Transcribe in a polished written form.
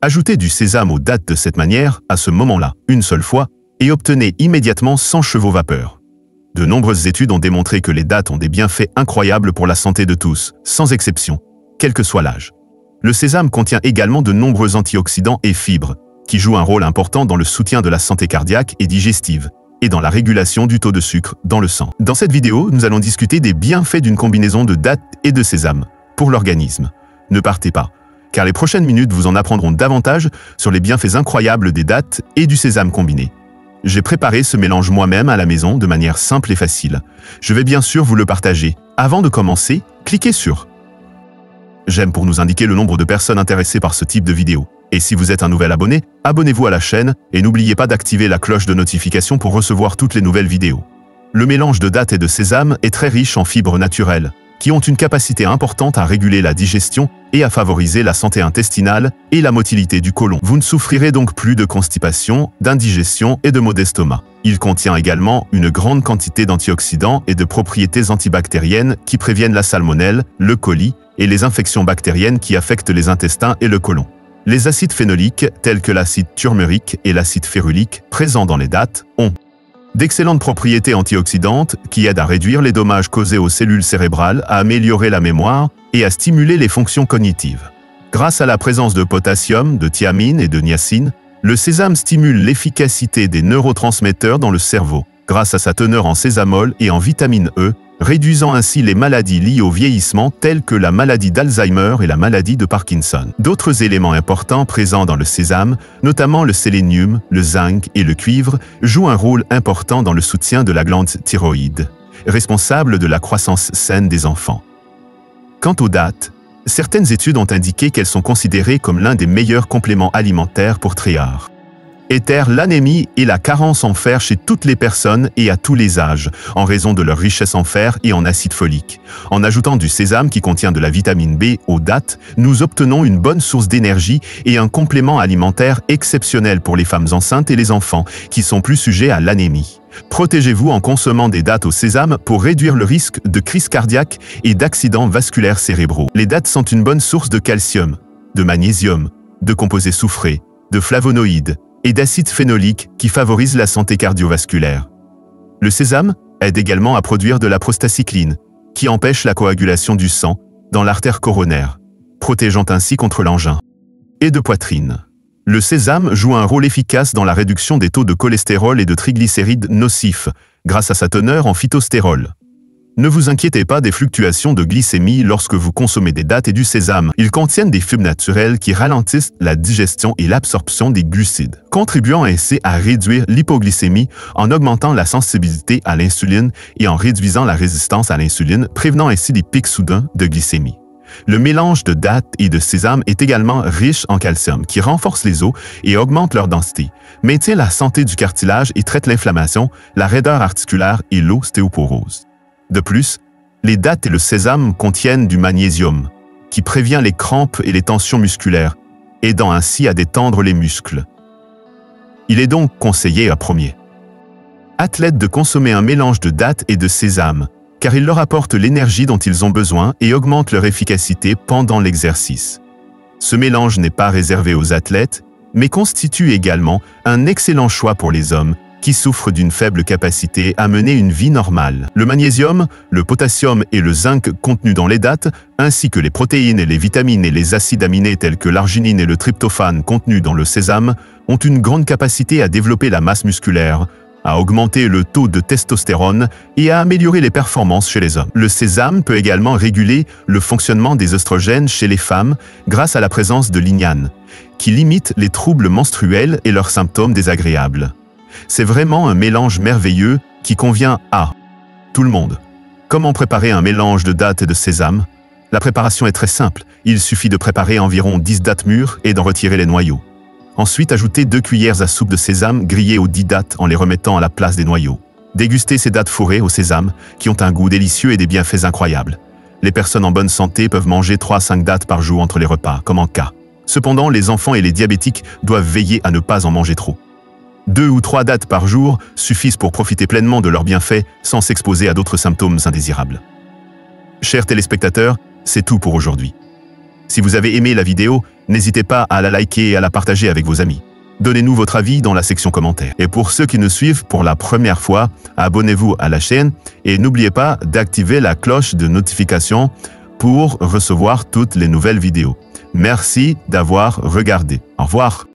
Ajoutez du sésame aux dattes de cette manière, à ce moment-là, une seule fois, et obtenez immédiatement 100 chevaux vapeur. De nombreuses études ont démontré que les dattes ont des bienfaits incroyables pour la santé de tous, sans exception, quel que soit l'âge. Le sésame contient également de nombreux antioxydants et fibres, qui jouent un rôle important dans le soutien de la santé cardiaque et digestive, et dans la régulation du taux de sucre dans le sang. Dans cette vidéo, nous allons discuter des bienfaits d'une combinaison de dattes et de sésame pour l'organisme. Ne partez pas, car les prochaines minutes vous en apprendront davantage sur les bienfaits incroyables des dattes et du sésame combiné. J'ai préparé ce mélange moi-même à la maison de manière simple et facile. Je vais bien sûr vous le partager. Avant de commencer, cliquez sur j'aime pour nous indiquer le nombre de personnes intéressées par ce type de vidéo. Et si vous êtes un nouvel abonné, abonnez-vous à la chaîne et n'oubliez pas d'activer la cloche de notification pour recevoir toutes les nouvelles vidéos. Le mélange de dattes et de sésame est très riche en fibres naturelles, qui ont une capacité importante à réguler la digestion et à favoriser la santé intestinale et la motilité du côlon. Vous ne souffrirez donc plus de constipation, d'indigestion et de maux d'estomac. Il contient également une grande quantité d'antioxydants et de propriétés antibactériennes qui préviennent la salmonelle, le coli et les infections bactériennes qui affectent les intestins et le côlon. Les acides phénoliques, tels que l'acide turmerique et l'acide férulique, présents dans les dattes, ont d'excellentes propriétés antioxydantes qui aident à réduire les dommages causés aux cellules cérébrales, à améliorer la mémoire et à stimuler les fonctions cognitives. Grâce à la présence de potassium, de thiamine et de niacine, le sésame stimule l'efficacité des neurotransmetteurs dans le cerveau, grâce à sa teneur en sésamol et en vitamine E, réduisant ainsi les maladies liées au vieillissement telles que la maladie d'Alzheimer et la maladie de Parkinson. D'autres éléments importants présents dans le sésame, notamment le sélénium, le zinc et le cuivre, jouent un rôle important dans le soutien de la glande thyroïde, responsable de la croissance saine des enfants. Quant aux dattes, certaines études ont indiqué qu'elles sont considérées comme l'un des meilleurs compléments alimentaires pour traiter l'anémie et la carence en fer chez toutes les personnes et à tous les âges, en raison de leur richesse en fer et en acide folique. En ajoutant du sésame qui contient de la vitamine B aux dattes, nous obtenons une bonne source d'énergie et un complément alimentaire exceptionnel pour les femmes enceintes et les enfants, qui sont plus sujets à l'anémie. Protégez-vous en consommant des dattes au sésame pour réduire le risque de crise cardiaque et d'accidents vasculaires cérébraux. Les dattes sont une bonne source de calcium, de magnésium, de composés soufrés, de flavonoïdes, et d'acide phénolique qui favorise la santé cardiovasculaire. Le sésame aide également à produire de la prostacycline, qui empêche la coagulation du sang dans l'artère coronaire, protégeant ainsi contre l'angin et de poitrine. Le sésame joue un rôle efficace dans la réduction des taux de cholestérol et de triglycérides nocifs, grâce à sa teneur en phytostérol. Ne vous inquiétez pas des fluctuations de glycémie lorsque vous consommez des dattes et du sésame. Ils contiennent des fibres naturelles qui ralentissent la digestion et l'absorption des glucides, contribuant ainsi à réduire l'hypoglycémie en augmentant la sensibilité à l'insuline et en réduisant la résistance à l'insuline, prévenant ainsi des pics soudains de glycémie. Le mélange de dattes et de sésame est également riche en calcium qui renforce les os et augmente leur densité, maintient la santé du cartilage et traite l'inflammation, la raideur articulaire et l'ostéoporose. De plus, les dattes et le sésame contiennent du magnésium, qui prévient les crampes et les tensions musculaires, aidant ainsi à détendre les muscles. Il est donc conseillé à premier athlètes de consommer un mélange de dattes et de sésame, car il leur apporte l'énergie dont ils ont besoin et augmente leur efficacité pendant l'exercice. Ce mélange n'est pas réservé aux athlètes, mais constitue également un excellent choix pour les hommes qui souffrent d'une faible capacité à mener une vie normale. Le magnésium, le potassium et le zinc contenus dans les dattes, ainsi que les protéines et les vitamines et les acides aminés tels que l'arginine et le tryptophane contenus dans le sésame, ont une grande capacité à développer la masse musculaire, à augmenter le taux de testostérone et à améliorer les performances chez les hommes. Le sésame peut également réguler le fonctionnement des œstrogènes chez les femmes grâce à la présence de l'ignane, qui limite les troubles menstruels et leurs symptômes désagréables. C'est vraiment un mélange merveilleux qui convient à tout le monde. Comment préparer un mélange de dattes et de sésame? La préparation est très simple. Il suffit de préparer environ 10 dattes mûres et d'en retirer les noyaux. Ensuite, ajoutez 2 cuillères à soupe de sésame grillées aux 10 dattes en les remettant à la place des noyaux. Dégustez ces dattes fourrées au sésame qui ont un goût délicieux et des bienfaits incroyables. Les personnes en bonne santé peuvent manger 3 à 5 dattes par jour entre les repas, comme en cas. Cependant, les enfants et les diabétiques doivent veiller à ne pas en manger trop. 2 ou 3 dattes par jour suffisent pour profiter pleinement de leurs bienfaits sans s'exposer à d'autres symptômes indésirables. Chers téléspectateurs, c'est tout pour aujourd'hui. Si vous avez aimé la vidéo, n'hésitez pas à la liker et à la partager avec vos amis. Donnez-nous votre avis dans la section commentaires. Et pour ceux qui nous suivent pour la première fois, abonnez-vous à la chaîne et n'oubliez pas d'activer la cloche de notification pour recevoir toutes les nouvelles vidéos. Merci d'avoir regardé. Au revoir.